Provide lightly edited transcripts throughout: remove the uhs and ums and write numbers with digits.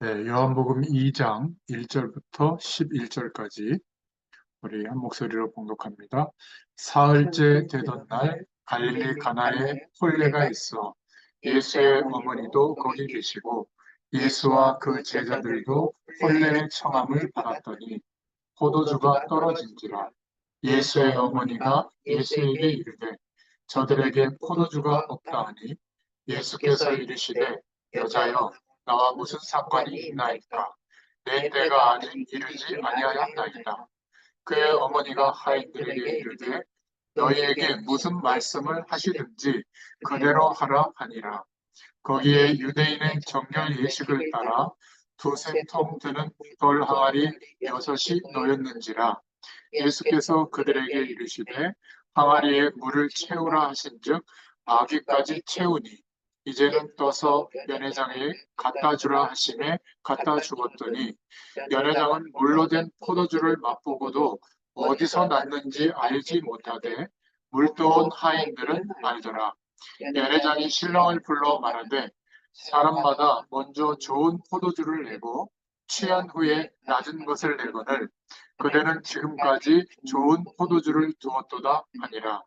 네, 요한복음 2장 1절부터 11절까지 우리 한 목소리로 봉독합니다. 사흘째 되던 날 갈릴리 가나에 혼례가 있어 예수의 어머니도 거기 계시고 예수와 그 제자들도 혼례의 청함을 받았더니 포도주가 떨어진지라. 예수의 어머니가 예수에게 이르되 저들에게 포도주가 없다 하니 예수께서 이르시되 여자여 나와 무슨 상관이 있나이까. 내 때가 아직 이르지 아니하였나이다. 그의 어머니가 하인들에게 이르되 너희에게 무슨 말씀을 하시든지 그대로 하라 하니라. 거기에 유대인의 정결 예식을 따라 두세 통 드는 돌 항아리 6이 놓였는지라. 예수께서 그들에게 이르시되 항아리에 물을 채우라 하신즉 아귀까지 채우니 이제는 떠서 연회장에 갖다 주라 하심에 갖다 주었더니 연회장은 물로 된 포도주를 맛보고도 어디서 났는지 알지 못하되 물떠온 하인들은 알더라. 연회장이 신랑을 불러 말하되 사람마다 먼저 좋은 포도주를 내고 취한 후에 낮은 것을 내거늘 그대는 지금까지 좋은 포도주를 두었도다 하니라.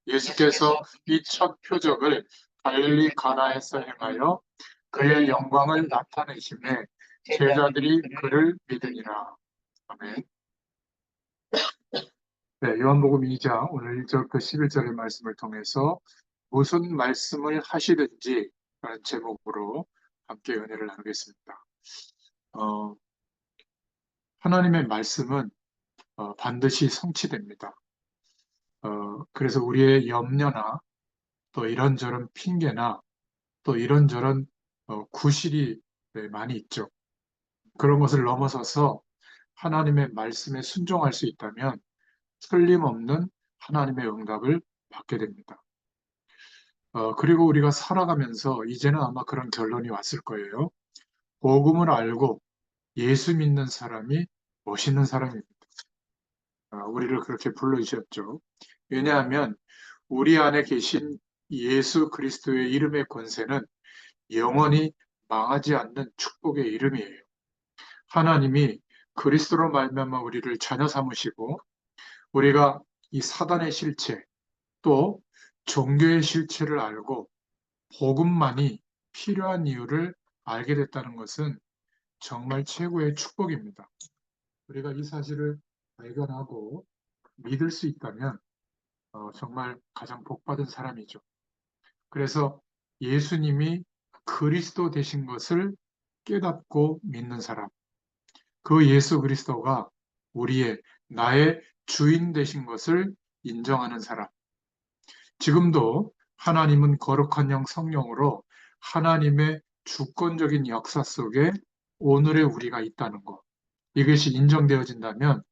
예수께서 이 첫 표적을 갈릴리 가나에서 행하여 그의 영광을 나타내심에 제자들이 그를 믿으니라. 아멘. 네, 요한복음 2장 오늘 1절부터 11절의 말씀을 통해서 무슨 말씀을 하시든지 라는 제목으로 함께 은혜를 나누겠습니다. 어, 하나님의 말씀은 반드시 성취됩니다. 그래서 우리의 염려나 또 이런저런 핑계나 또 이런저런 구실이 네, 많이 있죠. 그런 것을 넘어서서 하나님의 말씀에 순종할 수 있다면 틀림없는 하나님의 응답을 받게 됩니다. 그리고 우리가 살아가면서 이제는 아마 그런 결론이 왔을 거예요. 복음을 알고 예수 믿는 사람이 멋있는 사람입니다. 우리를 그렇게 불러주셨죠. 왜냐하면 우리 안에 계신 예수 그리스도의 이름의 권세는 영원히 망하지 않는 축복의 이름이에요. 하나님이 그리스도로 말미암아 우리를 자녀 삼으시고 우리가 이 사단의 실체 또 종교의 실체를 알고 복음만이 필요한 이유를 알게 됐다는 것은 정말 최고의 축복입니다. 우리가 이 사실을 발견하고 믿을 수 있다면 정말 가장 복받은 사람이죠. 그래서 예수님이 그리스도 되신 것을 깨닫고 믿는 사람, 그 예수 그리스도가 나의 주인 되신 것을 인정하는 사람, 지금도 하나님은 거룩한 영 성령으로 하나님의 주권적인 역사 속에 오늘의 우리가 있다는 것, 이것이 인정되어진다면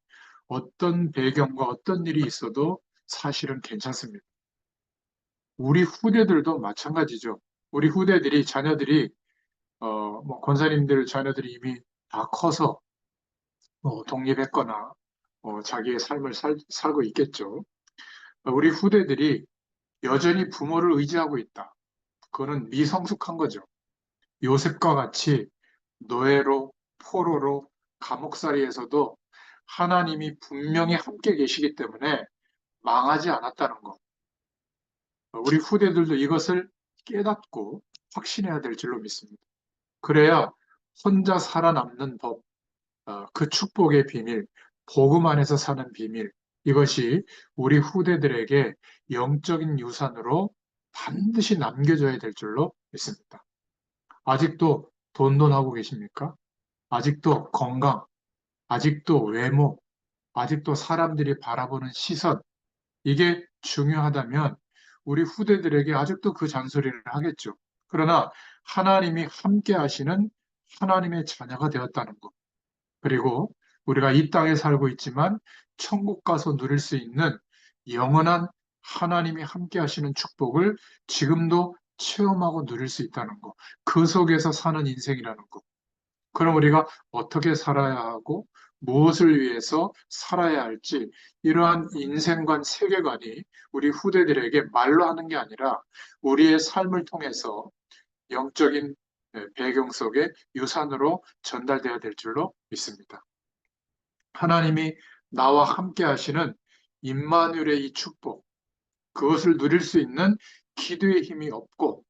어떤 배경과 어떤 일이 있어도 사실은 괜찮습니다. 우리 후대들도 마찬가지죠. 우리 후대들이 자녀들이 뭐 권사님들 자녀들이 이미 다 커서 독립했거나 자기의 삶을 살고 있겠죠. 우리 후대들이 여전히 부모를 의지하고 있다. 그거는 미성숙한 거죠. 요셉과 같이 노예로 포로로 감옥살이에서도 하나님이 분명히 함께 계시기 때문에 망하지 않았다는 것. 우리 후대들도 이것을 깨닫고 확신해야 될 줄로 믿습니다. 그래야 혼자 살아남는 법, 그 축복의 비밀, 복음 안에서 사는 비밀, 이것이 우리 후대들에게 영적인 유산으로 반드시 남겨져야 될 줄로 믿습니다. 아직도 돈돈하고 계십니까? 아직도 건강, 아직도 외모, 아직도 사람들이 바라보는 시선, 이게 중요하다면 우리 후대들에게 아직도 그 잔소리를 하겠죠. 그러나 하나님이 함께 하시는 하나님의 자녀가 되었다는 것. 그리고 우리가 이 땅에 살고 있지만 천국 가서 누릴 수 있는 영원한 하나님이 함께 하시는 축복을 지금도 체험하고 누릴 수 있다는 것. 그 속에서 사는 인생이라는 것. 그럼 우리가 어떻게 살아야 하고 무엇을 위해서 살아야 할지 이러한 인생관, 세계관이 우리 후대들에게 말로 하는 게 아니라 우리의 삶을 통해서 영적인 배경 속의 유산으로 전달돼야 될 줄로 믿습니다. 하나님이 나와 함께 하시는 임마누엘의 이 축복, 그것을 누릴 수 있는 기도의 힘이 없고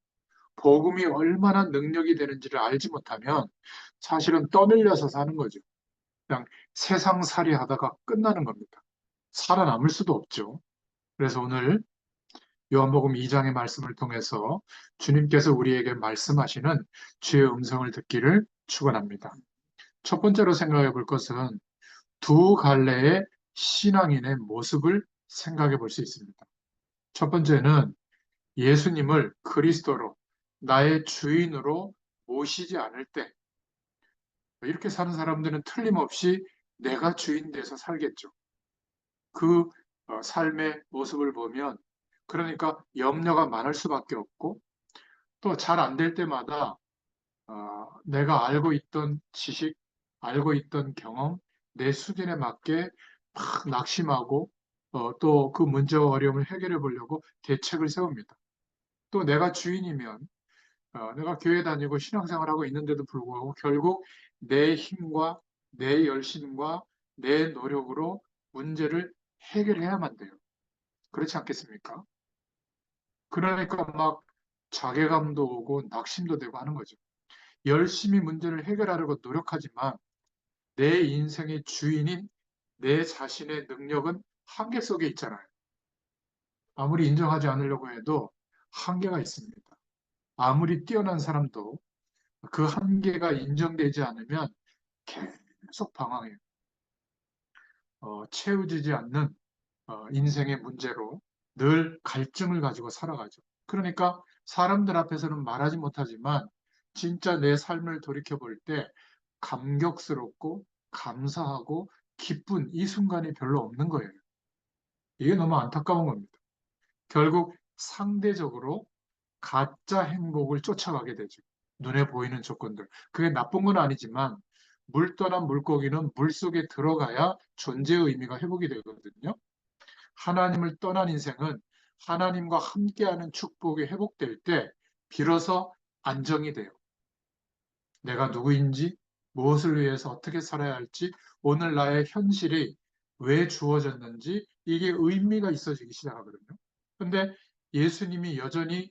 복음이 얼마나 능력이 되는지를 알지 못하면 사실은 떠밀려서 사는 거죠. 그냥 세상살이 하다가 끝나는 겁니다. 살아남을 수도 없죠. 그래서 오늘 요한복음 2장의 말씀을 통해서 주님께서 우리에게 말씀하시는 주의 음성을 듣기를 축원합니다. 첫 번째로 생각해 볼 것은 두 갈래의 신앙인의 모습을 생각해 볼 수 있습니다. 첫 번째는 예수님을 그리스도로 나의 주인으로 모시지 않을 때 이렇게 사는 사람들은 틀림없이 내가 주인 돼서 살겠죠. 그 삶의 모습을 보면 그러니까 염려가 많을 수밖에 없고 또 잘 안 될 때마다 내가 알고 있던 지식, 알고 있던 경험, 내 수준에 맞게 막 낙심하고 또 그 문제와 어려움을 해결해 보려고 대책을 세웁니다. 또 내가 주인이면 내가 교회 다니고 신앙생활하고 있는데도 불구하고 결국 내 힘과 내 열심과 내 노력으로 문제를 해결해야만 돼요. 그렇지 않겠습니까? 그러니까 막 자괴감도 오고 낙심도 되고 하는 거죠. 열심히 문제를 해결하려고 노력하지만 내 인생의 주인인 내 자신의 능력은 한계 속에 있잖아요. 아무리 인정하지 않으려고 해도 한계가 있습니다. 아무리 뛰어난 사람도 그 한계가 인정되지 않으면 계속 방황해요. 채워지지 않는 인생의 문제로 늘 갈증을 가지고 살아가죠. 그러니까 사람들 앞에서는 말하지 못하지만 진짜 내 삶을 돌이켜 볼 때 감격스럽고 감사하고 기쁜 이 순간이 별로 없는 거예요. 이게 너무 안타까운 겁니다. 결국 상대적으로 가짜 행복을 쫓아가게 되죠. 눈에 보이는 조건들. 그게 나쁜 건 아니지만 물 떠난 물고기는 물 속에 들어가야 존재의 의미가 회복이 되거든요. 하나님을 떠난 인생은 하나님과 함께하는 축복이 회복될 때 비로소 안정이 돼요. 내가 누구인지, 무엇을 위해서 어떻게 살아야 할지, 오늘 나의 현실이 왜 주어졌는지 이게 의미가 있어지기 시작하거든요. 근데 예수님이 여전히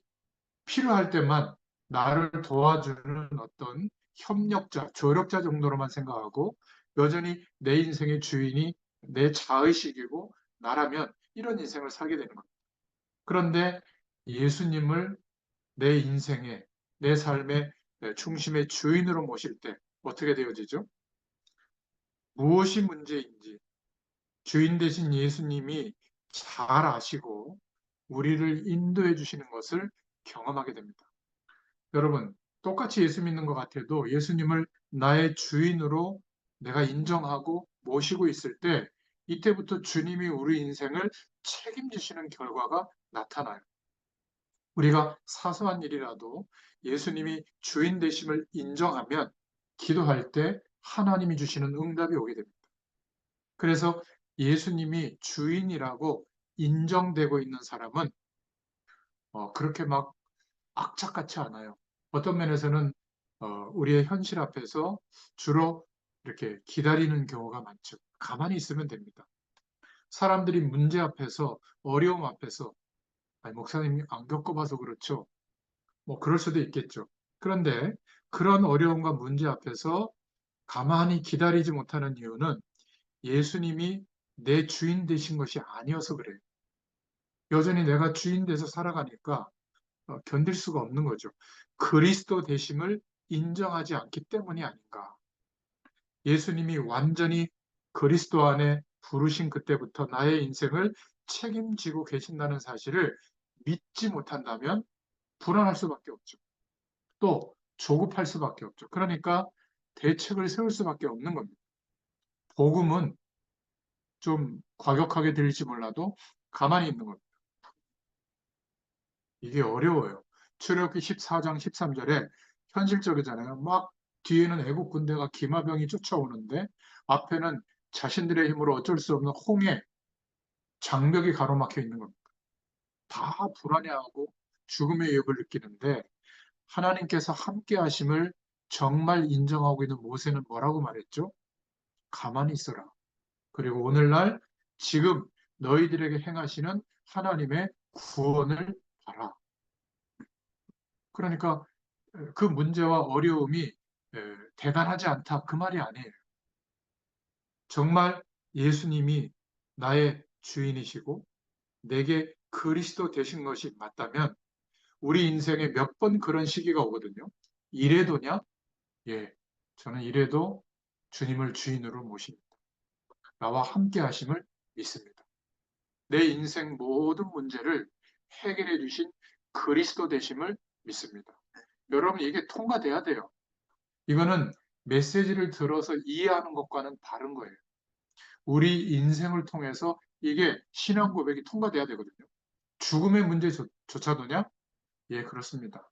필요할 때만 나를 도와주는 어떤 협력자, 조력자 정도로만 생각하고 여전히 내 인생의 주인이 내 자의식이고 나라면 이런 인생을 살게 되는 겁니다. 그런데 예수님을 내 인생의, 내 삶의 중심의 주인으로 모실 때 어떻게 되어지죠? 무엇이 문제인지 주인 되신 예수님이 잘 아시고 우리를 인도해 주시는 것을 경험하게 됩니다. 여러분, 똑같이 예수 믿는 것 같아도 예수님을 나의 주인으로 내가 인정하고 모시고 있을 때 이때부터 주님이 우리 인생을 책임지시는 결과가 나타나요. 우리가 사소한 일이라도 예수님이 주인 되심을 인정하면 기도할 때 하나님이 주시는 응답이 오게 됩니다. 그래서 예수님이 주인이라고 인정되고 있는 사람은 그렇게 막 악착같지 않아요. 어떤 면에서는 우리의 현실 앞에서 주로 이렇게 기다리는 경우가 많죠. 가만히 있으면 됩니다. 사람들이 문제 앞에서 어려움 앞에서 아니, 목사님이 안 겪어봐서 그렇죠. 뭐 그럴 수도 있겠죠. 그런데 그런 어려움과 문제 앞에서 가만히 기다리지 못하는 이유는 예수님이 내 주인 되신 것이 아니어서 그래요. 여전히 내가 주인 돼서 살아가니까 견딜 수가 없는 거죠. 그리스도 되심을 인정하지 않기 때문이 아닌가. 예수님이 완전히 그리스도 안에 부르신 그때부터 나의 인생을 책임지고 계신다는 사실을 믿지 못한다면 불안할 수밖에 없죠. 또 조급할 수밖에 없죠. 그러니까 대책을 세울 수밖에 없는 겁니다. 복음은 좀 과격하게 들릴지 몰라도 가만히 있는 겁니다. 이게 어려워요. 출애굽기 14장 13절에 현실적이잖아요. 막 뒤에는 애국 군대가 기마병이 쫓아오는데 앞에는 자신들의 힘으로 어쩔 수 없는 홍해 장벽이 가로막혀 있는 겁니다. 다 불안해하고 죽음의 위협을 느끼는데 하나님께서 함께 하심을 정말 인정하고 있는 모세는 뭐라고 말했죠? 가만히 있어라. 그리고 오늘날 지금 너희들에게 행하시는 하나님의 구원을 봐라. 그러니까 그 문제와 어려움이 대단하지 않다. 그 말이 아니에요. 정말 예수님이 나의 주인이시고 내게 그리스도 되신 것이 맞다면 우리 인생에 몇 번 그런 시기가 오거든요. 이래도냐? 예, 저는 이래도 주님을 주인으로 모십니다. 나와 함께 하심을 믿습니다. 내 인생 모든 문제를 해결해 주신 그리스도 되심을 믿습니다. 여러분, 이게 통과돼야 돼요. 이거는 메시지를 들어서 이해하는 것과는 다른 거예요. 우리 인생을 통해서 이게 신앙 고백이 통과돼야 되거든요. 죽음의 문제조차도냐? 예, 그렇습니다.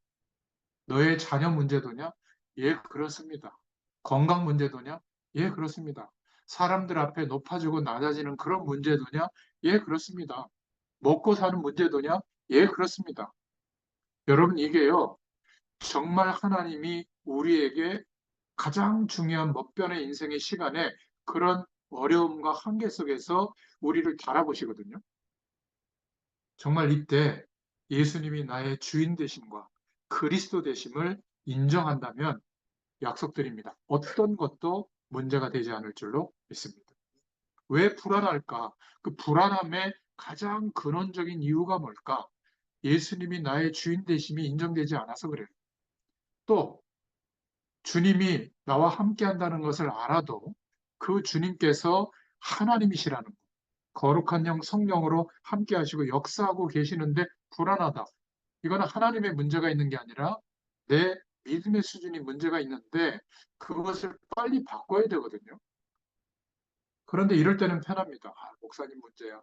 너의 자녀 문제도냐? 예, 그렇습니다. 건강 문제도냐? 예, 그렇습니다. 사람들 앞에 높아지고 낮아지는 그런 문제도냐? 예, 그렇습니다. 먹고 사는 문제도냐? 예, 그렇습니다. 여러분, 이게요, 정말 하나님이 우리에게 가장 중요한 먹변의 인생의 시간에 그런 어려움과 한계 속에서 우리를 바라보시거든요. 정말 이때 예수님이 나의 주인 되심과 그리스도 되심을 인정한다면 약속드립니다. 어떤 것도 문제가 되지 않을 줄로 믿습니다. 왜 불안할까? 그 불안함의 가장 근원적인 이유가 뭘까? 예수님이 나의 주인 되심이 인정되지 않아서 그래요. 또 주님이 나와 함께 한다는 것을 알아도 그 주님께서 하나님이시라는 것, 거룩한 영 성령으로 함께 하시고 역사하고 계시는데 불안하다. 이거는 하나님의 문제가 있는 게 아니라 내 믿음의 수준이 문제가 있는데 그것을 빨리 바꿔야 되거든요. 그런데 이럴 때는 편합니다. 목사님 문제야.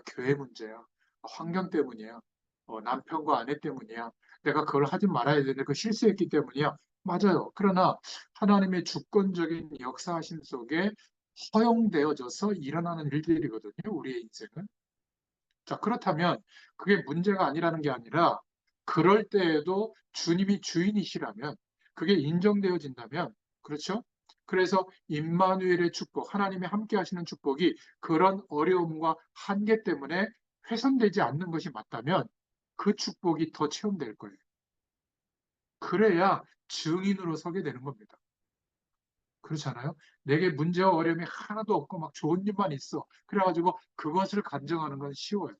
교회 문제야. 환경 때문이야. 남편과 아내 때문이야. 내가 그걸 하지 말아야 되는데 그 실수했기 때문이야. 맞아요. 그러나 하나님의 주권적인 역사하심 속에 허용되어져서 일어나는 일들이거든요. 우리의 인생은. 자, 그렇다면 그게 문제가 아니라는 게 아니라 그럴 때에도 주님이 주인이시라면 그게 인정되어진다면 그렇죠? 그래서 임마누엘의 축복, 하나님이 함께 하시는 축복이 그런 어려움과 한계 때문에 훼손되지 않는 것이 맞다면 그 축복이 더 체험될 거예요. 그래야 증인으로 서게 되는 겁니다. 그렇잖아요? 내게 문제와 어려움이 하나도 없고 막 좋은 일만 있어. 그래가지고 그것을 간증하는 건 쉬워요.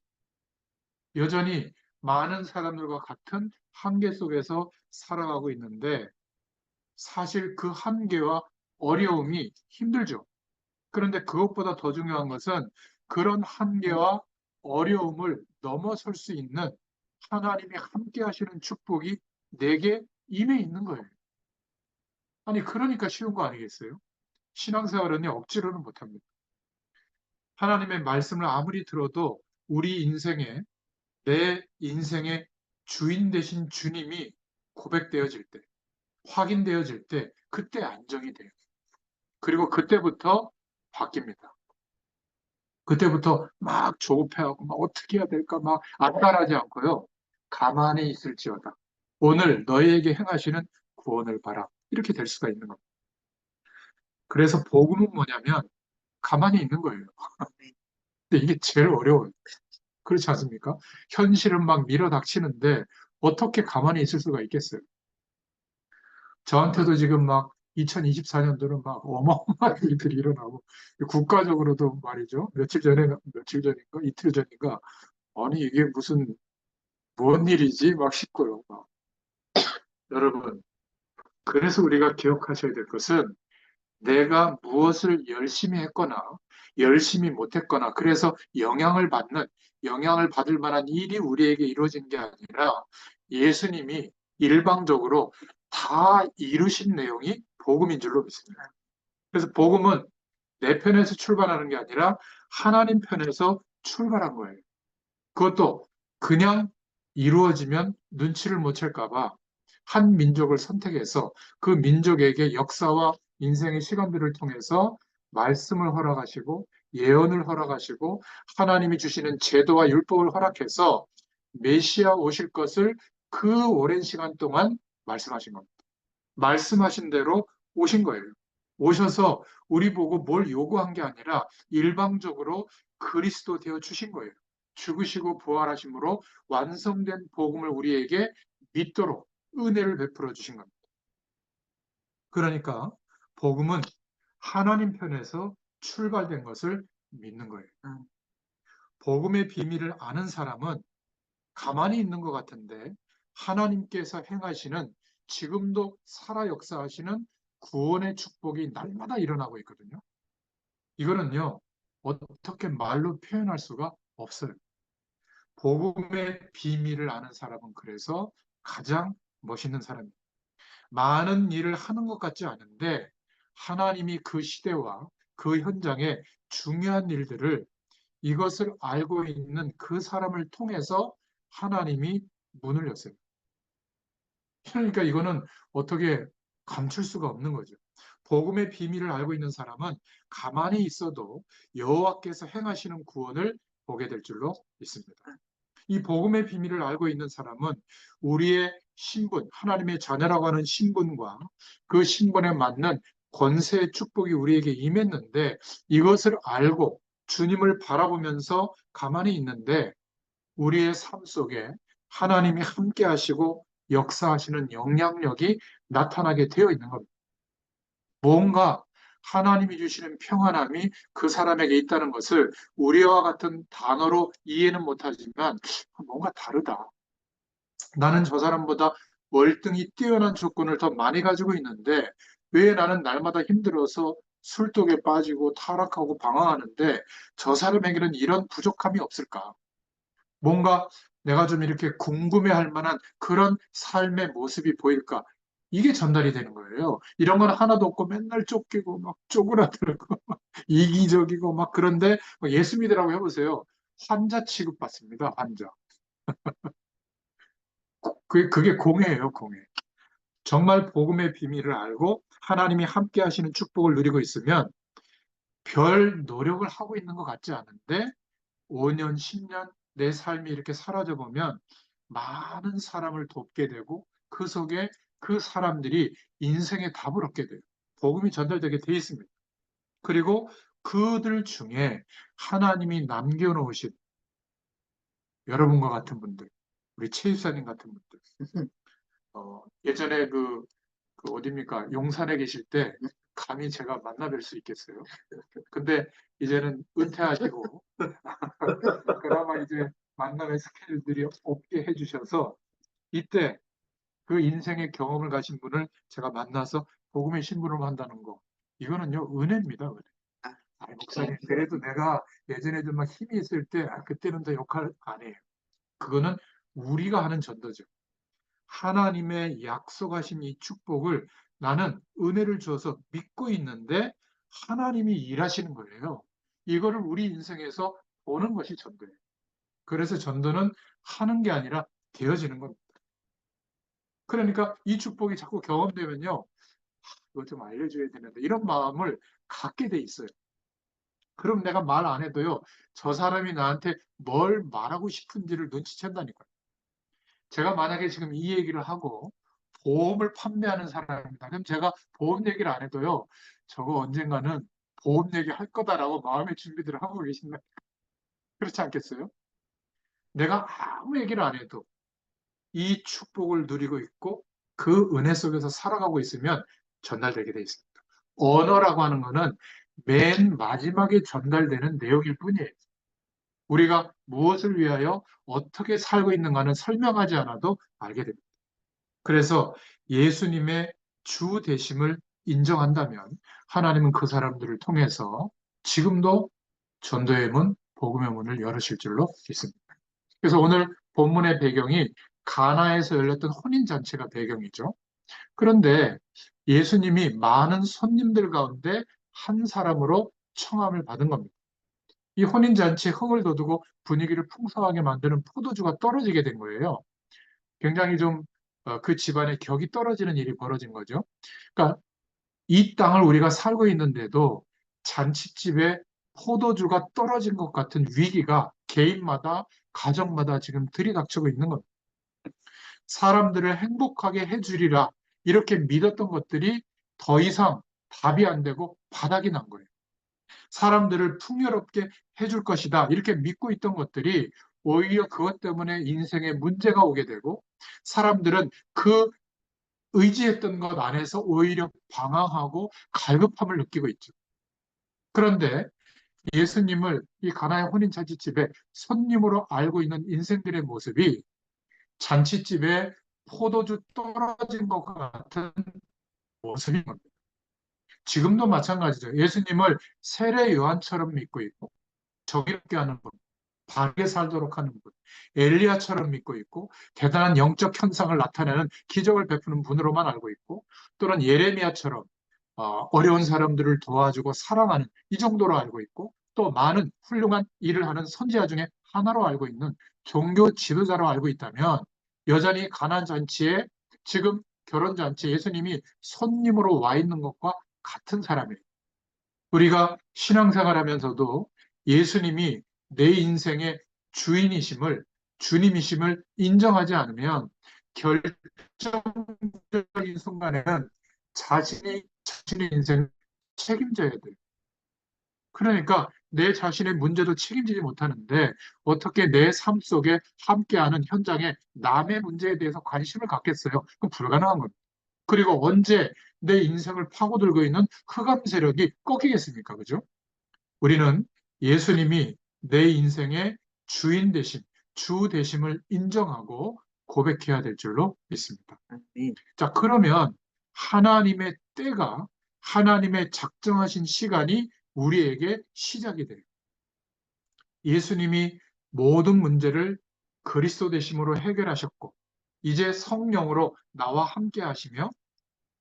여전히 많은 사람들과 같은 한계 속에서 살아가고 있는데 사실 그 한계와 어려움이 힘들죠. 그런데 그것보다 더 중요한 것은 그런 한계와 어려움을 넘어설 수 있는 하나님이 함께 하시는 축복이 내게 임해 있는 거예요. 아니, 그러니까 쉬운 거 아니겠어요? 신앙생활은 억지로는 못합니다. 하나님의 말씀을 아무리 들어도 우리 인생에 내 인생의 주인 되신 주님이 고백되어질 때, 확인되어질 때, 그때 안정이 돼요. 그리고 그때부터 바뀝니다. 그때부터 막 조급해하고 막 어떻게 해야 될까 막 안달하지 않고요. 가만히 있을지어다. 오늘 너희에게 행하시는 구원을 봐라. 이렇게 될 수가 있는 겁니다. 그래서 복음은 뭐냐면 가만히 있는 거예요. 근데 이게 제일 어려워요. 그렇지 않습니까? 현실은 막 밀어닥치는데 어떻게 가만히 있을 수가 있겠어요? 저한테도 지금 막 2024년도는 막 어마어마한 일들이 일어나고 국가적으로도 말이죠. 며칠 전인가 이틀 전인가 아니 이게 무슨 뭔 일이지 막 싶고요. 여러분 그래서 우리가 기억하셔야 될 것은 내가 무엇을 열심히 했거나 열심히 못했거나 그래서 영향을 받을 만한 일이 우리에게 이루어진 게 아니라 예수님이 일방적으로 다 이루신 내용이 복음인 줄로 믿습니다. 그래서 복음은 내 편에서 출발하는 게 아니라 하나님 편에서 출발한 거예요. 그것도 그냥 이루어지면 눈치를 못 챌까 봐 한 민족을 선택해서 그 민족에게 역사와 인생의 시간들을 통해서 말씀을 허락하시고 예언을 허락하시고 하나님이 주시는 제도와 율법을 허락해서 메시아 오실 것을 그 오랜 시간 동안 말씀하신 겁니다. 말씀하신 대로 오신 거예요. 오셔서 우리 보고 뭘 요구한 게 아니라 일방적으로 그리스도 되어 주신 거예요. 죽으시고 부활하심으로 완성된 복음을 우리에게 믿도록 은혜를 베풀어 주신 겁니다. 그러니까 복음은 하나님 편에서 출발된 것을 믿는 거예요. 복음의 비밀을 아는 사람은 가만히 있는 것 같은데 하나님께서 행하시는, 지금도 살아 역사하시는 구원의 축복이 날마다 일어나고 있거든요. 이거는요, 어떻게 말로 표현할 수가 없어요. 복음의 비밀을 아는 사람은 그래서 가장 멋있는 사람입니다. 많은 일을 하는 것 같지 않은데 하나님이 그 시대와 그 현장에 중요한 일들을, 이것을 알고 있는 그 사람을 통해서 하나님이 문을 여세요. 그러니까 이거는 어떻게 감출 수가 없는 거죠. 복음의 비밀을 알고 있는 사람은 가만히 있어도 여호와께서 행하시는 구원을 보게 될 줄로 믿습니다. 이 복음의 비밀을 알고 있는 사람은 우리의 신분, 하나님의 자녀라고 하는 신분과 그 신분에 맞는 권세의 축복이 우리에게 임했는데, 이것을 알고 주님을 바라보면서 가만히 있는데 우리의 삶 속에 하나님이 함께 하시고 역사하시는 영향력이 나타나게 되어 있는 겁니다. 뭔가 하나님이 주시는 평안함이 그 사람에게 있다는 것을 우리와 같은 단어로 이해는 못하지만 뭔가 다르다. 나는 저 사람보다 월등히 뛰어난 조건을 더 많이 가지고 있는데 왜 나는 날마다 힘들어서 술독에 빠지고 타락하고 방황하는데 저 사람에게는 이런 부족함이 없을까? 뭔가 내가 좀 이렇게 궁금해할 만한 그런 삶의 모습이 보일까? 이게 전달이 되는 거예요. 이런 건 하나도 없고 맨날 쫓기고 막 쪼그라들고 막 이기적이고 막, 그런데 예수 믿으라고 해보세요. 환자 취급받습니다. 환자. 그게 공예예요, 공예. 정말 복음의 비밀을 알고 하나님이 함께 하시는 축복을 누리고 있으면 별 노력을 하고 있는 것 같지 않은데 5년, 10년 내 삶이 이렇게 사라져 보면 많은 사람을 돕게 되고 그 속에 그 사람들이 인생의 답을 얻게 돼요. 복음이 전달되게 돼 있습니다. 그리고 그들 중에 하나님이 남겨놓으신 여러분과 같은 분들, 우리 최 집사님 같은 분들, 예전에 그 어딥니까? 용산에 계실 때 감히 제가 만나 뵐 수 있겠어요? 근데 이제는 은퇴하시고 그나마 이제 만남의 스케줄들이 없게 해주셔서 이때 그 인생의 경험을 가신 분을 제가 만나서 복음의 신부름 한다는 거, 이거는요 은혜입니다. 은혜. 아니, 목사님, 그래도 내가 예전에 좀 막 힘이 있을 때 그때는 더 역할 안 해요. 그거는 우리가 하는 전도죠. 하나님의 약속하신 이 축복을 나는 은혜를 주어서 믿고 있는데 하나님이 일하시는 거예요. 이거를 우리 인생에서 보는 것이 전도예요. 그래서 전도는 하는 게 아니라 되어지는 겁니다. 그러니까 이 축복이 자꾸 경험되면요, 이거 좀 알려줘야 되는데 이런 마음을 갖게 돼 있어요. 그럼 내가 말 안 해도요, 저 사람이 나한테 뭘 말하고 싶은지를 눈치챈다니까요. 제가 만약에 지금 이 얘기를 하고 보험을 판매하는 사람입니다. 그럼 제가 보험 얘기를 안 해도요, 저거 언젠가는 보험 얘기 할 거다라고 마음의 준비들을 하고 계신다. 그렇지 않겠어요? 내가 아무 얘기를 안 해도 이 축복을 누리고 있고 그 은혜 속에서 살아가고 있으면 전달되게 돼 있습니다. 언어라고 하는 거는 맨 마지막에 전달되는 내용일 뿐이에요. 우리가 무엇을 위하여 어떻게 살고 있는가는 설명하지 않아도 알게 됩니다. 그래서 예수님의 주 되심을 인정한다면 하나님은 그 사람들을 통해서 지금도 전도의 문, 복음의 문을 열으실 줄로 믿습니다. 그래서 오늘 본문의 배경이 가나에서 열렸던 혼인잔치가 배경이죠. 그런데 예수님이 많은 손님들 가운데 한 사람으로 청함을 받은 겁니다. 이 혼인잔치에 흥을 돋우고 분위기를 풍성하게 만드는 포도주가 떨어지게 된 거예요. 굉장히 좀 그 집안의 격이 떨어지는 일이 벌어진 거죠. 그러니까 이 땅을 우리가 살고 있는데도 잔치집에 포도주가 떨어진 것 같은 위기가 개인마다, 가정마다 지금 들이닥치고 있는 겁니다. 사람들을 행복하게 해주리라 이렇게 믿었던 것들이 더 이상 답이 안 되고 바닥이 난 거예요. 사람들을 풍요롭게 해줄 것이다 이렇게 믿고 있던 것들이 오히려 그것 때문에 인생에 문제가 오게 되고 사람들은 그 의지했던 것 안에서 오히려 방황하고 갈급함을 느끼고 있죠. 그런데 예수님을 이 가나의 혼인잔치집에 손님으로 알고 있는 인생들의 모습이 잔치집에 포도주 떨어진 것 같은 모습인 겁니다. 지금도 마찬가지죠. 예수님을 세례 요한처럼 믿고 있고 정의롭게 하는 분, 바르게 살도록 하는 분, 엘리야처럼 믿고 있고 대단한 영적 현상을 나타내는 기적을 베푸는 분으로만 알고 있고 또는 예레미야처럼 어려운 사람들을 도와주고 사랑하는 이 정도로 알고 있고 또 많은 훌륭한 일을 하는 선지자 중에 하나로 알고 있는 종교 지도자로 알고 있다면 여전히 가나안 잔치에 지금 결혼 잔치에 예수님이 손님으로 와 있는 것과 같은 사람이에요. 우리가 신앙생활하면서도 예수님이 내 인생의 주인이심을 주님이심을 인정하지 않으면 결정적인 순간에는 자신의 인생을 책임져야 돼요. 그러니까 내 자신의 문제도 책임지지 못하는데 어떻게 내 삶 속에 함께하는 현장에 남의 문제에 대해서 관심을 갖겠어요? 그건 불가능한 겁니다. 그리고 언제 내 인생을 파고들고 있는 흑암 세력이 꺾이겠습니까? 그죠? 우리는 예수님이 내 인생의 주인 되심, 주 되심을 인정하고 고백해야 될 줄로 믿습니다. 자, 그러면 하나님의 때가 하나님의 작정하신 시간이 우리에게 시작이 돼요. 예수님이 모든 문제를 그리스도 되심으로 해결하셨고 이제 성령으로 나와 함께 하시며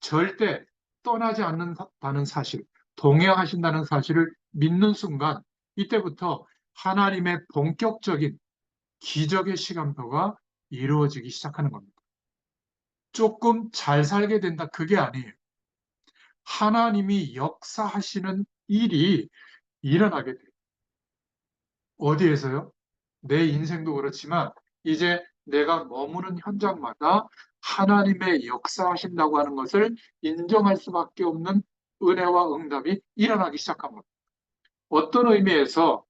절대 떠나지 않는다는 사실, 동행하신다는 사실을 믿는 순간 이때부터 하나님의 본격적인 기적의 시간표가 이루어지기 시작하는 겁니다. 조금 잘 살게 된다 그게 아니에요. 하나님이 역사하시는 일이 일어나게 돼요. 어디에서요? 내 인생도 그렇지만 이제 내가 머무는 현장마다 하나님의 역사하신다고 하는 것을 인정할 수밖에 없는 은혜와 응답이 일어나기 시작한 겁니다. 어떤 의미에서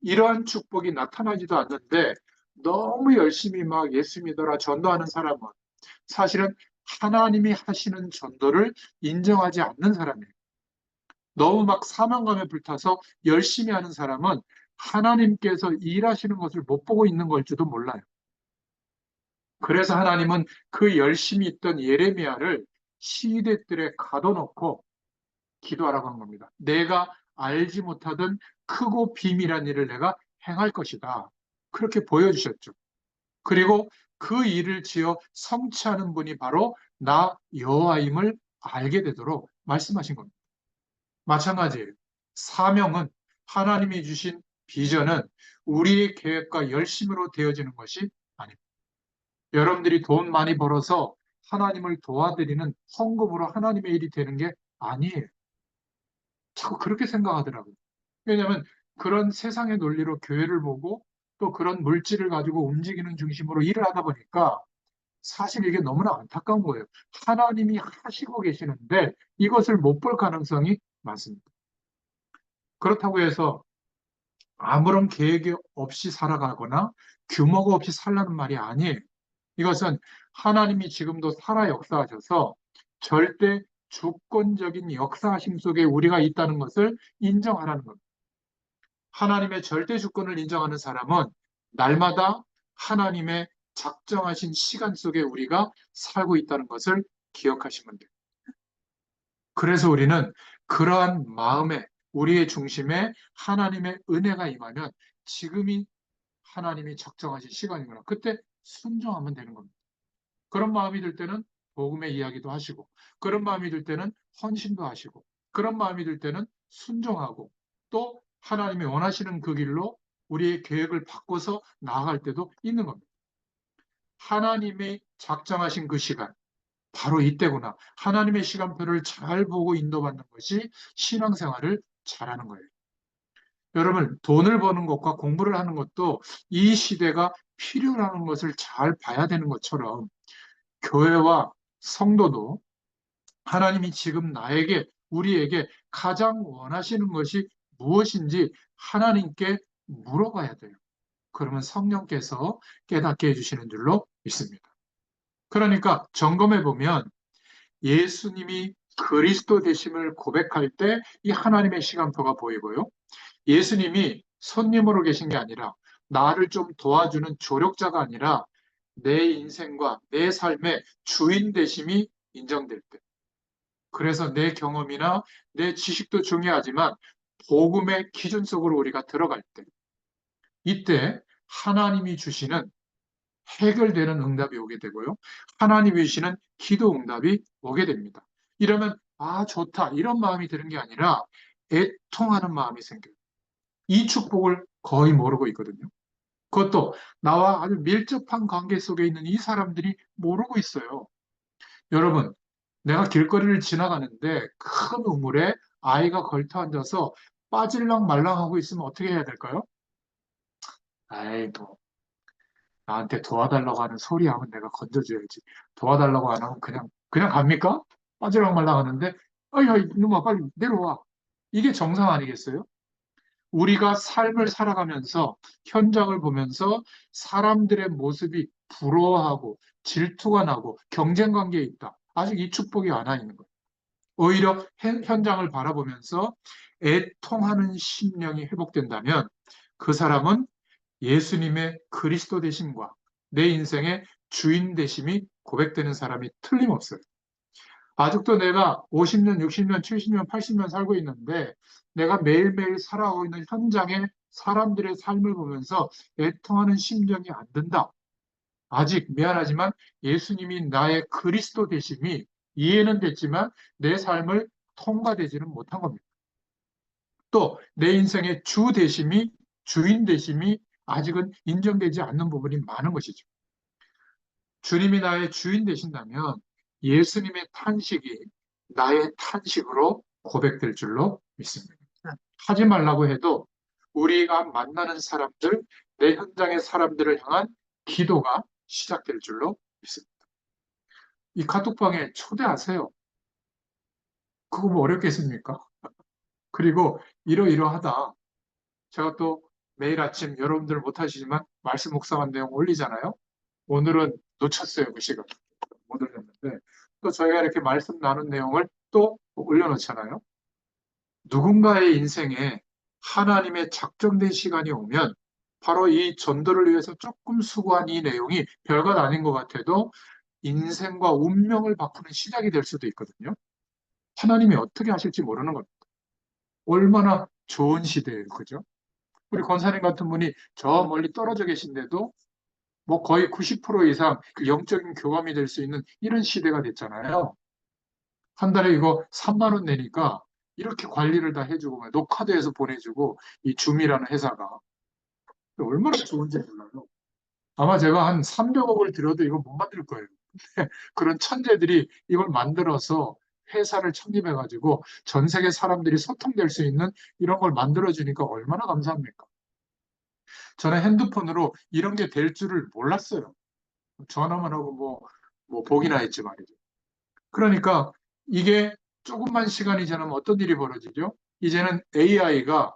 이러한 축복이 나타나지도 않는데 너무 열심히 막 예수 믿어라 전도하는 사람은 사실은 하나님이 하시는 전도를 인정하지 않는 사람이에요. 너무 막 사명감에 불타서 열심히 하는 사람은 하나님께서 일하시는 것을 못 보고 있는 걸지도 몰라요. 그래서 하나님은 그 열심히 있던 예레미야를 시대들에 가둬놓고 기도하라고 한 겁니다. 내가 알지 못하던 크고 비밀한 일을 내가 행할 것이다. 그렇게 보여주셨죠. 그리고 그 일을 지어 성취하는 분이 바로 나 여호와임을 알게 되도록 말씀하신 겁니다. 마찬가지예요. 사명은 하나님이 주신 비전은 우리의 계획과 열심으로 되어지는 것이 아닙니다. 여러분들이 돈 많이 벌어서 하나님을 도와드리는 헌금으로 하나님의 일이 되는 게 아니에요. 자꾸 그렇게 생각하더라고요. 왜냐하면 그런 세상의 논리로 교회를 보고 또 그런 물질을 가지고 움직이는 중심으로 일을 하다 보니까 사실 이게 너무나 안타까운 거예요. 하나님이 하시고 계시는데 이것을 못 볼 가능성이 많습니다. 그렇다고 해서 아무런 계획이 없이 살아가거나 규모가 없이 살라는 말이 아니에요. 이것은 하나님이 지금도 살아 역사하셔서 절대 주권적인 역사하심 속에 우리가 있다는 것을 인정하라는 겁니다. 하나님의 절대 주권을 인정하는 사람은 날마다 하나님의 작정하신 시간 속에 우리가 살고 있다는 것을 기억하시면 돼요. 그래서 우리는 그러한 마음에 우리의 중심에 하나님의 은혜가 임하면 지금이 하나님이 작정하신 시간이구나. 그때 순종하면 되는 겁니다. 그런 마음이 들 때는 복음의 이야기도 하시고 그런 마음이 들 때는 헌신도 하시고 그런 마음이 들 때는 순종하고 또 하나님이 원하시는 그 길로 우리의 계획을 바꿔서 나아갈 때도 있는 겁니다. 하나님이 작정하신 그 시간 바로 이때구나. 하나님의 시간표를 잘 보고 인도받는 것이 신앙생활을 잘하는 거예요. 여러분, 돈을 버는 것과 공부를 하는 것도 이 시대가 필요로 하는 것을 잘 봐야 되는 것처럼 교회와 성도도 하나님이 지금 우리에게 가장 원하시는 것이 무엇인지 하나님께 물어봐야 돼요. 그러면 성령께서 깨닫게 해주시는 줄로 믿습니다. 그러니까 점검해 보면 예수님이 그리스도 되심을 고백할 때 이 하나님의 시간표가 보이고요. 예수님이 손님으로 계신 게 아니라 나를 좀 도와주는 조력자가 아니라 내 인생과 내 삶의 주인 되심이 인정될 때. 그래서 내 경험이나 내 지식도 중요하지만 복음의 기준 속으로 우리가 들어갈 때, 이때 하나님이 주시는 해결되는 응답이 오게 되고요. 하나님이 주시는 기도 응답이 오게 됩니다. 이러면 아 좋다 이런 마음이 드는 게 아니라 애통하는 마음이 생겨요. 이 축복을 거의 모르고 있거든요. 그것도 나와 아주 밀접한 관계 속에 있는 이 사람들이 모르고 있어요. 여러분, 내가 길거리를 지나가는데 큰 우물에 아이가 걸터 앉아서 빠질랑 말랑하고 있으면 어떻게 해야 될까요? 아이, 너 나한테 도와달라고 하는 소리 하면 내가 건져줘야지. 도와달라고 안 하면 그냥 갑니까? 빠질랑 말랑 하는데, 아이, 이놈아, 빨리 내려와. 이게 정상 아니겠어요? 우리가 삶을 살아가면서 현장을 보면서 사람들의 모습이 부러워하고 질투가 나고 경쟁 관계에 있다. 아직 이 축복이 안 와 있는 거예요. 오히려 현장을 바라보면서 애통하는 심령이 회복된다면 그 사람은 예수님의 그리스도 되심과 내 인생의 주인 되심이 고백되는 사람이 틀림없어요. 아직도 내가 50년, 60년, 70년, 80년 살고 있는데 내가 매일매일 살아가고 있는 현장의 사람들의 삶을 보면서 애통하는 심정이 안 든다. 아직 미안하지만 예수님이 나의 그리스도 되심이 이해는 됐지만 내 삶을 통과되지는 못한 겁니다. 또 내 인생의 주인 되심이 아직은 인정되지 않는 부분이 많은 것이죠. 주님이 나의 주인 되신다면 예수님의 탄식이 나의 탄식으로 고백될 줄로 믿습니다. 하지 말라고 해도 우리가 만나는 사람들, 내 현장의 사람들을 향한 기도가 시작될 줄로 믿습니다. 이 카톡방에 초대하세요. 그거 뭐 어렵겠습니까? 그리고 이러이러하다. 제가 또 매일 아침 여러분들 못하시지만 말씀 묵상한 내용 올리잖아요. 오늘은 놓쳤어요. 그 시간. 못 올렸는데 또 저희가 이렇게 말씀 나눈 내용을 또 올려놓잖아요. 누군가의 인생에 하나님의 작정된 시간이 오면 바로 이 전도를 위해서 조금 수고한 이 내용이 별것 아닌 것 같아도 인생과 운명을 바꾸는 시작이 될 수도 있거든요. 하나님이 어떻게 하실지 모르는 겁니다. 얼마나 좋은 시대예요. 그죠? 우리 권사님 같은 분이 저 멀리 떨어져 계신데도 뭐 거의 90% 이상 그 영적인 교감이 될 수 있는 이런 시대가 됐잖아요. 한 달에 이거 3만 원 내니까 이렇게 관리를 다 해주고 녹화돼서 보내주고 이 줌이라는 회사가 얼마나 좋은지 몰라요. 아마 제가 한 300억을 들여도 이거 못 만들 거예요. 그런 천재들이 이걸 만들어서 회사를 창립해가지고 전 세계 사람들이 소통될 수 있는 이런 걸 만들어주니까 얼마나 감사합니까? 저는 핸드폰으로 이런 게 될 줄을 몰랐어요. 전화만 하고 뭐 보기나 했지 말이죠. 그러니까 이게 조금만 시간이 지나면 어떤 일이 벌어지죠? 이제는 AI가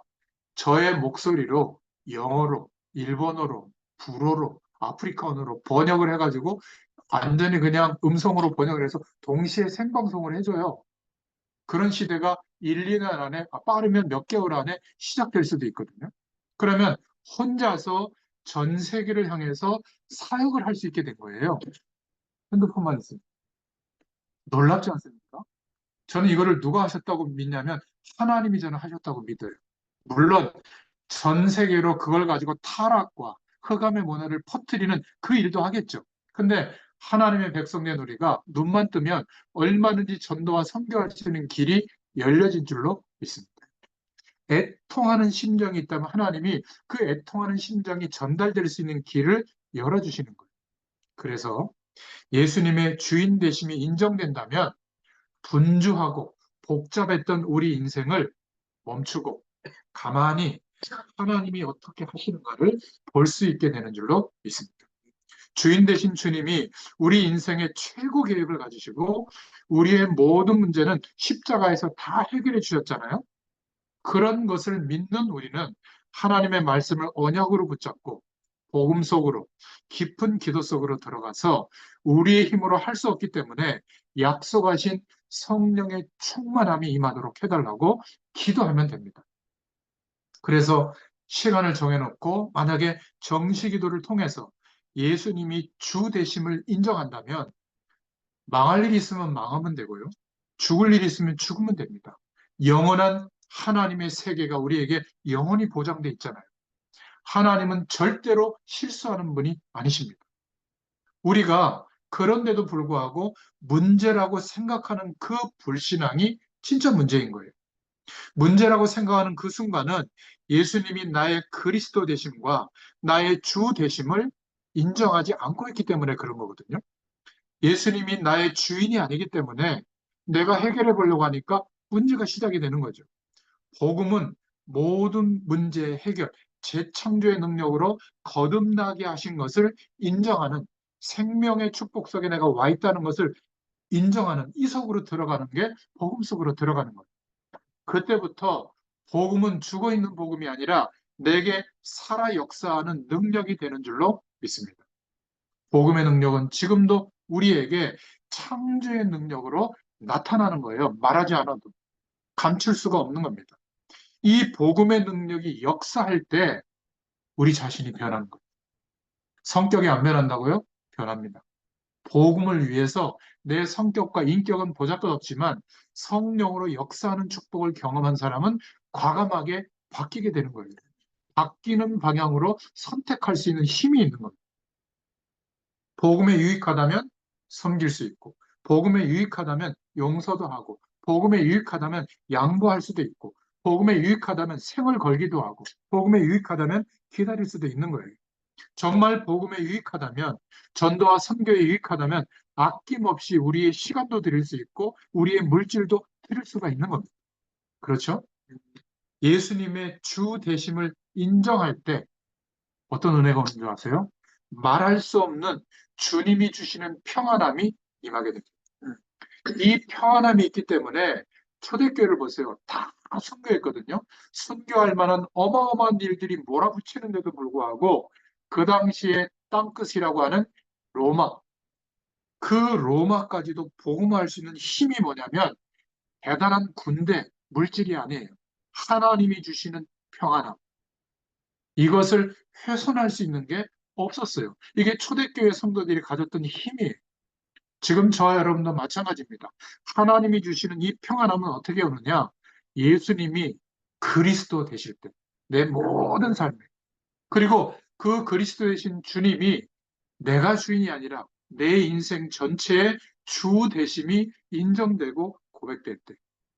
저의 목소리로 영어로, 일본어로, 불어로, 아프리카어로 번역을 해가지고 완전히 그냥 음성으로 번역을 해서 동시에 생방송을 해줘요. 그런 시대가 1, 2년 안에, 빠르면 몇 개월 안에 시작될 수도 있거든요. 그러면 혼자서 전 세계를 향해서 사역을 할 수 있게 된 거예요. 핸드폰만 있으면. 놀랍지 않습니까? 저는 이거를 누가 하셨다고 믿냐면 하나님이 저는 하셨다고 믿어요. 물론 전 세계로 그걸 가지고 타락과 흑암의 문화를 퍼뜨리는 그 일도 하겠죠. 근데 하나님의 백성된 우리가 눈만 뜨면 얼마든지 전도와 선교할 수 있는 길이 열려진 줄로 믿습니다. 애통하는 심정이 있다면 하나님이 그 애통하는 심정이 전달될 수 있는 길을 열어주시는 거예요. 그래서 예수님의 주인 되심이 인정된다면 분주하고 복잡했던 우리 인생을 멈추고 가만히 하나님이 어떻게 하시는가를 볼 수 있게 되는 줄로 믿습니다. 주인 되신 주님이 우리 인생의 최고 계획을 가지시고 우리의 모든 문제는 십자가에서 다 해결해 주셨잖아요. 그런 것을 믿는 우리는 하나님의 말씀을 언약으로 붙잡고 복음 속으로 깊은 기도 속으로 들어가서 우리의 힘으로 할 수 없기 때문에 약속하신 성령의 충만함이 임하도록 해달라고 기도하면 됩니다. 그래서 시간을 정해놓고 만약에 정시기도를 통해서 예수님이 주 되심을 인정한다면 망할 일이 있으면 망하면 되고요. 죽을 일이 있으면 죽으면 됩니다. 영원한 하나님의 세계가 우리에게 영원히 보장돼 있잖아요. 하나님은 절대로 실수하는 분이 아니십니다. 우리가 그런데도 불구하고 문제라고 생각하는 그 불신앙이 진짜 문제인 거예요. 문제라고 생각하는 그 순간은 예수님이 나의 그리스도 되심과 나의 주 되심을 인정하지 않고 있기 때문에 그런 거거든요. 예수님이 나의 주인이 아니기 때문에 내가 해결해 보려고 하니까 문제가 시작이 되는 거죠. 복음은 모든 문제의 해결, 재창조의 능력으로 거듭나게 하신 것을 인정하는 생명의 축복 속에 내가 와 있다는 것을 인정하는 이 속으로 들어가는 게 복음 속으로 들어가는 거예요. 그때부터 복음은 죽어 있는 복음이 아니라 내게 살아 역사하는 능력이 되는 줄로 믿습니다. 복음의 능력은 지금도 우리에게 창조의 능력으로 나타나는 거예요. 말하지 않아도 감출 수가 없는 겁니다. 이 복음의 능력이 역사할 때 우리 자신이 변하는 거예요. 성격이 안 변한다고요? 변합니다. 복음을 위해서 내 성격과 인격은 보잘것없지만 성령으로 역사하는 축복을 경험한 사람은 과감하게 바뀌게 되는 거예요. 바뀌는 방향으로 선택할 수 있는 힘이 있는 겁니다. 복음에 유익하다면 섬길 수 있고, 복음에 유익하다면 용서도 하고, 복음에 유익하다면 양보할 수도 있고, 복음에 유익하다면 생을 걸기도 하고, 복음에 유익하다면 기다릴 수도 있는 거예요. 정말 복음에 유익하다면, 전도와 선교에 유익하다면 아낌없이 우리의 시간도 드릴 수 있고, 우리의 물질도 드릴 수가 있는 겁니다. 그렇죠? 예수님의 주 되심을 인정할 때 어떤 은혜가 오는 줄 아세요? 말할 수 없는 주님이 주시는 평안함이 임하게 됩니다. 이 평안함이 있기 때문에 초대교회를 보세요. 다 순교했거든요. 순교할 만한 어마어마한 일들이 몰아붙이는데도 불구하고 그 당시에 땅끝이라고 하는 로마, 그 로마까지도 복음화할 수 있는 힘이 뭐냐면 대단한 군대, 물질이 아니에요. 하나님이 주시는 평안함. 이것을 훼손할 수 있는 게 없었어요. 이게 초대교회 성도들이 가졌던 힘이에요. 지금 저와 여러분도 마찬가지입니다. 하나님이 주시는 이 평안함은 어떻게 오느냐? 예수님이 그리스도 되실 때, 내 모든 삶에. 그리고 그 그리스도 되신 주님이 내가 주인이 아니라 내 인생 전체의 주 되심이 인정되고 고백될 때.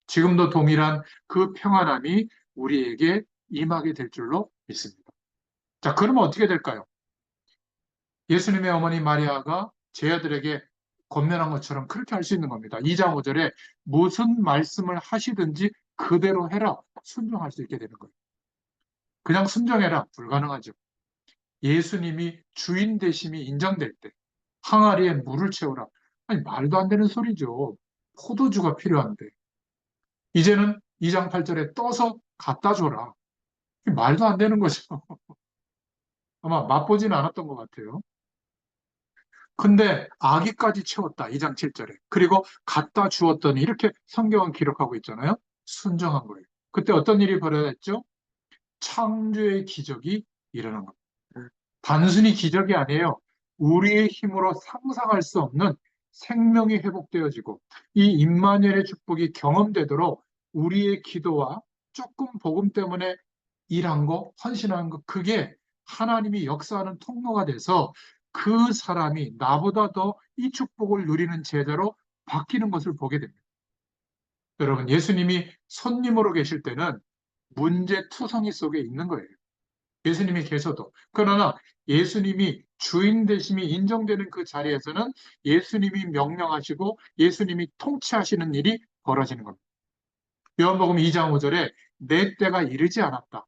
지금도 동일한 그 평안함이 우리에게 임하게 될 줄로 믿습니다. 자, 그러면 어떻게 될까요? 예수님의 어머니 마리아가 제 아들에게 권면한 것처럼 그렇게 할 수 있는 겁니다. 2장 5절에 무슨 말씀을 하시든지 그대로 해라. 순종할 수 있게 되는 거예요. 그냥 순종해라. 불가능하죠. 예수님이 주인 되심이 인정될 때 항아리에 물을 채우라. 아니, 말도 안 되는 소리죠. 포도주가 필요한데. 이제는 2장 8절에 떠서 갖다 줘라. 말도 안 되는 거죠. 아마 맛보지는 않았던 것 같아요. 근데 아기까지 채웠다. 2장 7절에. 그리고 갖다 주었더니 이렇게 성경은 기록하고 있잖아요. 순정한 거예요. 그때 어떤 일이 벌어졌죠? 창조의 기적이 일어난 겁니다. 단순히 기적이 아니에요. 우리의 힘으로 상상할 수 없는 생명이 회복되어지고 이 임마누엘의 축복이 경험되도록 우리의 기도와 조금 복음 때문에 일한 거, 헌신한 거, 그게 하나님이 역사하는 통로가 돼서 그 사람이 나보다 더 이 축복을 누리는 제자로 바뀌는 것을 보게 됩니다. 여러분, 예수님이 손님으로 계실 때는 문제투성이 속에 있는 거예요. 예수님이 계셔도. 그러나 예수님이 주인 되심이 인정되는 그 자리에서는 예수님이 명령하시고 예수님이 통치하시는 일이 벌어지는 겁니다. 요한복음 2장 5절에 내 때가 이르지 않았다.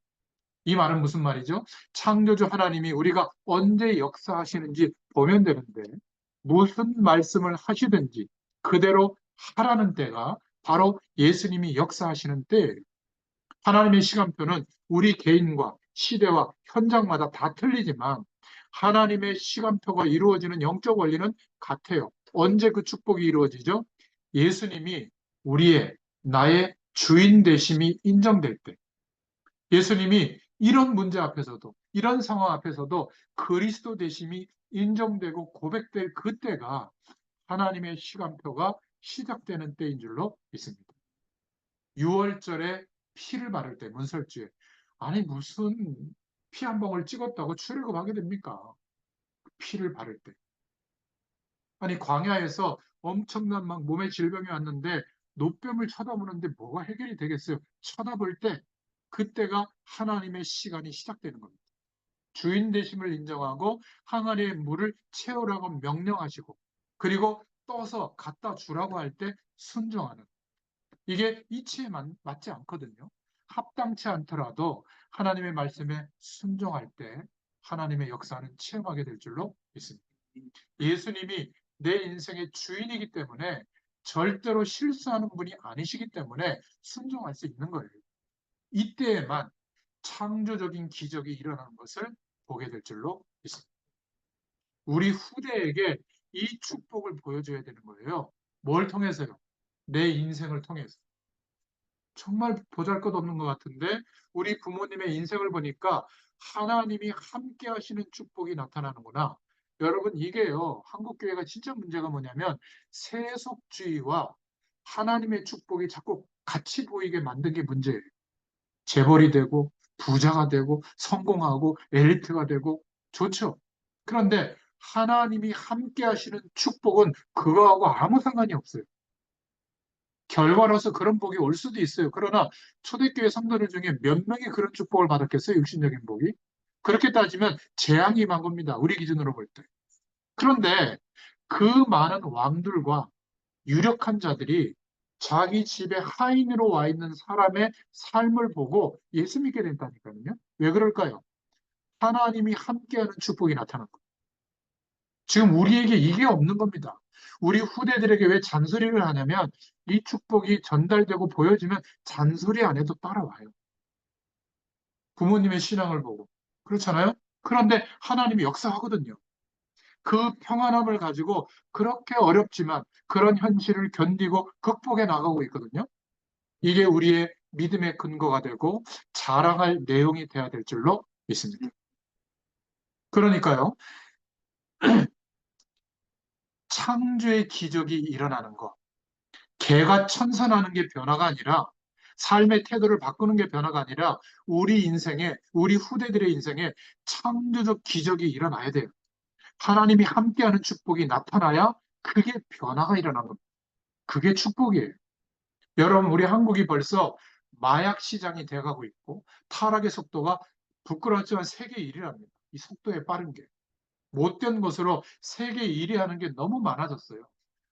이 말은 무슨 말이죠? 창조주 하나님이 우리가 언제 역사하시는지 보면 되는데 무슨 말씀을 하시든지 그대로 하라는 때가 바로 예수님이 역사하시는 때예요. 하나님의 시간표는 우리 개인과 시대와 현장마다 다 틀리지만 하나님의 시간표가 이루어지는 영적 원리는 같아요. 언제 그 축복이 이루어지죠? 예수님이 나의 주인 되심이 인정될 때. 예수님이 이런 문제 앞에서도, 이런 상황 앞에서도 그리스도 되심이 인정되고 고백될 그때가 하나님의 시간표가 시작되는 때인 줄로 믿습니다. 6월절에 피를 바를 때, 문설주에. 아니, 무슨 피 한 방울 찍었다고 출애굽하게 됩니까? 피를 바를 때. 아니, 광야에서 엄청난 막 몸에 질병이 왔는데 노병을 쳐다보는데 뭐가 해결이 되겠어요? 쳐다볼 때, 그때가 하나님의 시간이 시작되는 겁니다. 주인 되심을 인정하고 항아리에 물을 채우라고 명령하시고 그리고 떠서 갖다 주라고 할 때 순종하는 이게 이치에 맞지 않거든요. 합당치 않더라도 하나님의 말씀에 순종할 때 하나님의 역사는 체험하게 될 줄로 믿습니다. 예수님이 내 인생의 주인이기 때문에 절대로 실수하는 분이 아니시기 때문에 순종할 수 있는 거예요. 이때에만 창조적인 기적이 일어나는 것을 보게 될 줄로 믿습니다. 우리 후대에게 이 축복을 보여줘야 되는 거예요. 뭘 통해서요? 내 인생을 통해서. 정말 보잘것없는 것 같은데 우리 부모님의 인생을 보니까 하나님이 함께 하시는 축복이 나타나는구나. 여러분 이게요. 한국교회가 진짜 문제가 뭐냐면 세속주의와 하나님의 축복이 자꾸 같이 보이게 만든 게 문제예요. 재벌이 되고 부자가 되고 성공하고 엘리트가 되고 좋죠. 그런데 하나님이 함께 하시는 축복은 그거하고 아무 상관이 없어요. 결과로서 그런 복이 올 수도 있어요. 그러나 초대교회 성도들 중에 몇 명이 그런 축복을 받았겠어요? 육신적인 복이? 그렇게 따지면 재앙이 임한 겁니다. 우리 기준으로 볼 때. 그런데 그 많은 왕들과 유력한 자들이 자기 집에 하인으로 와 있는 사람의 삶을 보고 예수 믿게 된다니까요. 왜 그럴까요? 하나님이 함께하는 축복이 나타난 거예요. 지금 우리에게 이게 없는 겁니다. 우리 후대들에게 왜 잔소리를 하냐면 이 축복이 전달되고 보여지면 잔소리 안 해도 따라와요. 부모님의 신앙을 보고. 그렇잖아요? 그런데 하나님이 역사하거든요. 그 평안함을 가지고 그렇게 어렵지만 그런 현실을 견디고 극복해 나가고 있거든요. 이게 우리의 믿음의 근거가 되고 자랑할 내용이 돼야 될 줄로 믿습니다. 그러니까요, 창조의 기적이 일어나는 것, 개가 천선하는 게 변화가 아니라 삶의 태도를 바꾸는 게 변화가 아니라 우리 인생에, 우리 후대들의 인생에 창조적 기적이 일어나야 돼요. 하나님이 함께하는 축복이 나타나야 그게 변화가 일어나는 겁니다. 그게 축복이에요. 여러분, 우리 한국이 벌써 마약 시장이 돼가고 있고 타락의 속도가 부끄럽지만 세계 1위랍니다. 이 속도에 빠른 게. 못된 것으로 세계 1위 하는 게 너무 많아졌어요.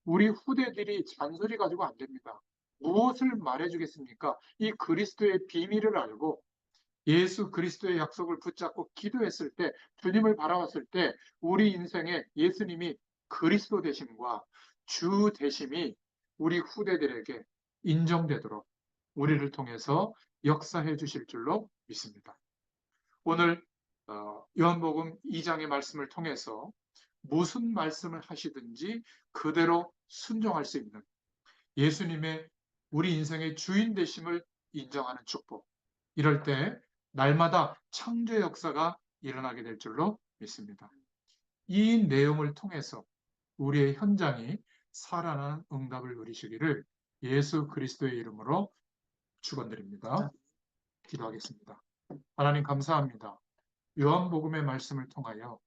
우리 후대들이 잔소리 가지고 안 됩니다. 무엇을 말해주겠습니까? 이 그리스도의 비밀을 알고 예수 그리스도의 약속을 붙잡고 기도했을 때, 주님을 바라봤을 때 우리 인생에 예수님이 그리스도 되심과 주 되심이 우리 후대들에게 인정되도록 우리를 통해서 역사해 주실 줄로 믿습니다. 오늘 요한복음 2장의 말씀을 통해서 무슨 말씀을 하시든지 그대로 순종할 수 있는 예수님의 우리 인생의 주인 되심을 인정하는 축복. 이럴 때 날마다 창조의 역사가 일어나게 될 줄로 믿습니다. 이 내용을 통해서 우리의 현장이 살아나는 응답을 누리시기를 예수 그리스도의 이름으로 축원드립니다. 기도하겠습니다. 하나님 감사합니다. 요한복음의 말씀을 통하여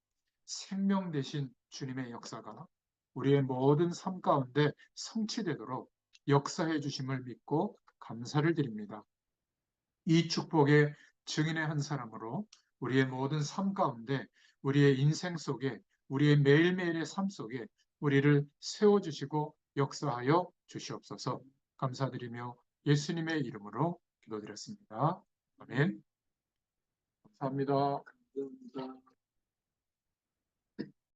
생명 되신 주님의 역사가 우리의 모든 삶 가운데 성취되도록 역사해 주심을 믿고 감사를 드립니다. 이 축복의 증인의 한 사람으로 우리의 모든 삶 가운데 우리의 인생 속에 우리의 매일매일의 삶 속에 우리를 세워주시고 역사하여 주시옵소서. 감사드리며 예수님의 이름으로 기도드렸습니다. 아멘. 감사합니다. 감사합니다.